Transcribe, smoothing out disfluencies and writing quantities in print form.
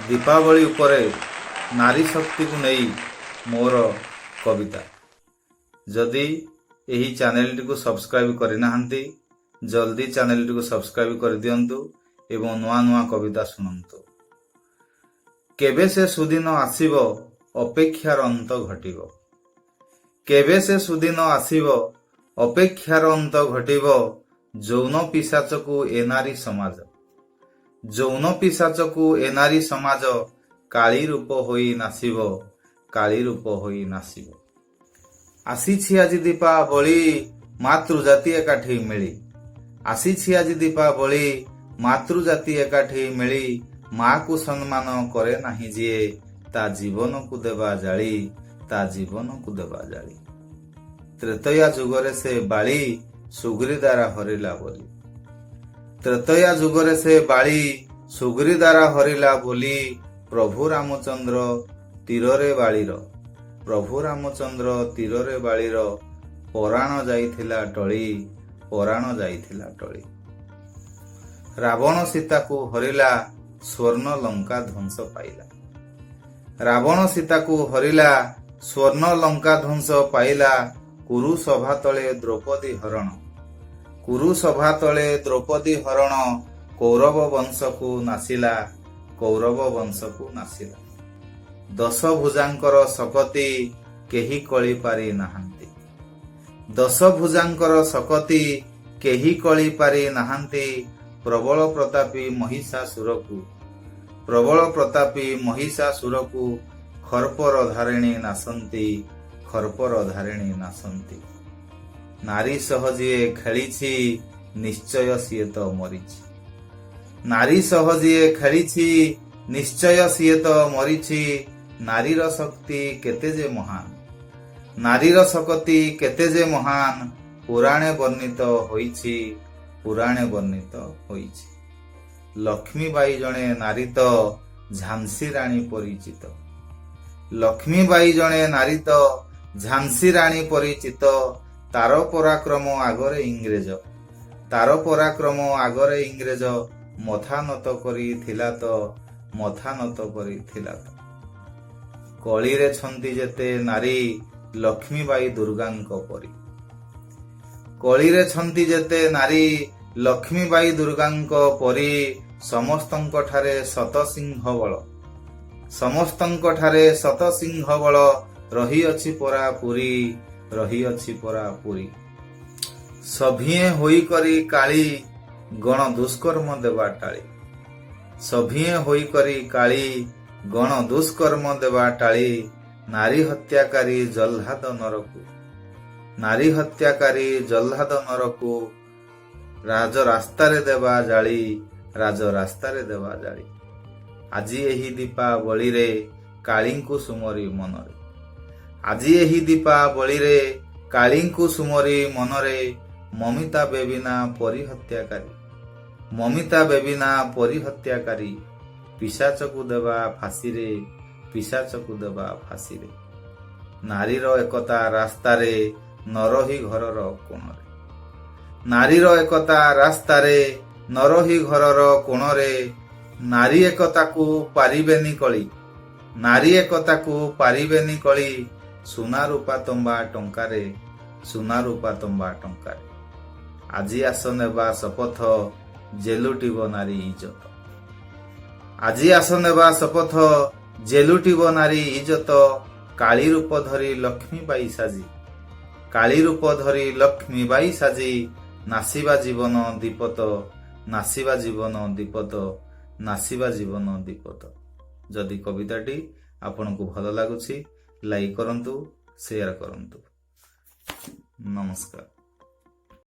दीपावली उपरे नारी शक्ति को नहीं मोर कविता। जदि यही चैनल टी को सब्सक्राइब करना जल्दी चैनल टी को सब्सक्राइब कर दियंतु एवं नुआ नुआ कविता शुणु। केबे से सुदिन आसीब अपेक्षार अंत घटिब, केबे से सुदिन आसीब अपेक्षार अंत घटिब, जौन पिशाच को ए नारी समाज, जौन पिशाच को ए नारी समाज, काली रूप होई नासिब, काली रूप होई नासिब। आसीछि आज दीपावली मातृजाती एकाठी मिली, आसीछि आज दीपावली मातृजाती एकाठी मिली, माँ को सम्मान करे नाही जिए, ता जीवन को देवा जाली, ता जीवन को देवा जाली। त्रेतया जुगरे से बाली सुग्री द्वारा हरिला बोली, त्रेतया जुगरे से बाली सुग्री द्वारा हरिला बोली, प्रभु रामचंद्र तीरे बाळीर, प्रभु रामचंद्र तीरे बाळीर, पराण जाइथिला टळी, पराण जाइथिला टळी। रावण सीता को हरिला स्वर्ण लंका ध्वंस पाइला, रावण सीता को हरिला स्वर्ण लंका ध्वंस पाइला, कुरु सभा तले द्रौपदी हरण, कुरु सभा तले द्रौपदी हरण, कौरव वंश को नासिला, कौरव वंश को नासिला। दश भुजांकर सकती केही कଳି पारि नाहांती, दश भुजांकर सकती केही कଳି पारि नाहांती, प्रबल प्रतापी महिषासुर को, प्रबल प्रतापी महिषासुर को, खर्पर धारिणी नासंती, खर्पर धारिणी नासंती। नारी सह जिए खेलिछि निश्चय सिए तो मरिछि, नारी सह जिए खेलिछि निश्चय सिए तो मरिछि। नारीर शक्ति केते जे महान, नारीर शक्ति केते जे महान, पुराणे वर्णित होइछि, पुराणे वर्णित होइछि। लक्ष्मीबाई जणे नारी तो झांसी राणी परिचित, लक्ष्मीबाई जणे नारी तो झांसी राणी परिचित। तार पराक्रम आगरे इंग्रेज, तार पराक्रम आगरे इंग्रेज, मथा नत करी थिला तो, मथा नत करी थिला तो। कली रे छंती जेते नारी लक्ष्मीबाई दुर्गांक परी, कली रे छंती जेते नारी लक्ष्मीबाई दुर्गांक परी, समस्तंक ठारे शत सिंह बल, समस्तंक ठारे शत सिंह बल, रही अछि परा पुरी, रही अछि परा पुरी। सभिए होई करी काली गण दुष्कर्म देवा टाली, सभिए होई करी काली गण दुष्कर्म देवा टाली। नारी हत्याकारी जल्लाद नरकू, नारी हत्याकारी जल्लाद नरकू, राज रास्तारे देवा जाली, राज रास्तारे देवा जाली। आजी एही दीपावली रे कालींकु सुमरी मनरे, आजी एही दीपावली रे कालींकु सुमरी मनरे। ममिता बेबिना परी हत्याकारी, ममिता बेबिना परी हत्याकारी, पिशाच को देवा फांसी रे, पिशाच को देवा फांसी रे। नारीर एकता रास्तारे नरही घरर कोणरे, नारीर एकता रास्तारे नरही घरर कोणरे। नारी एकता को पारिबेनी कली, नारी एकता को पारिबेनी कली। सुना रूपा तंबा टंकारे, सुना रूपा तंबा टंकारे। आजी आस नेबा शपथ जेलुटिब नारी इज्जत, आजी आस नेबा शपथ जेलुटिब नारी इज्जत। काली रूप धरी लक्ष्मीबाई साजी, काली रूप धरी लक्ष्मीबाई साजी। नासिबा जीवन दीपत, नासिबा जीवन दीपत, नासिबा जीवन दीपत। जदि कविताटी आपनकु भल लागुछि लाइक करंतु, शेयर करंतु। नमस्कार।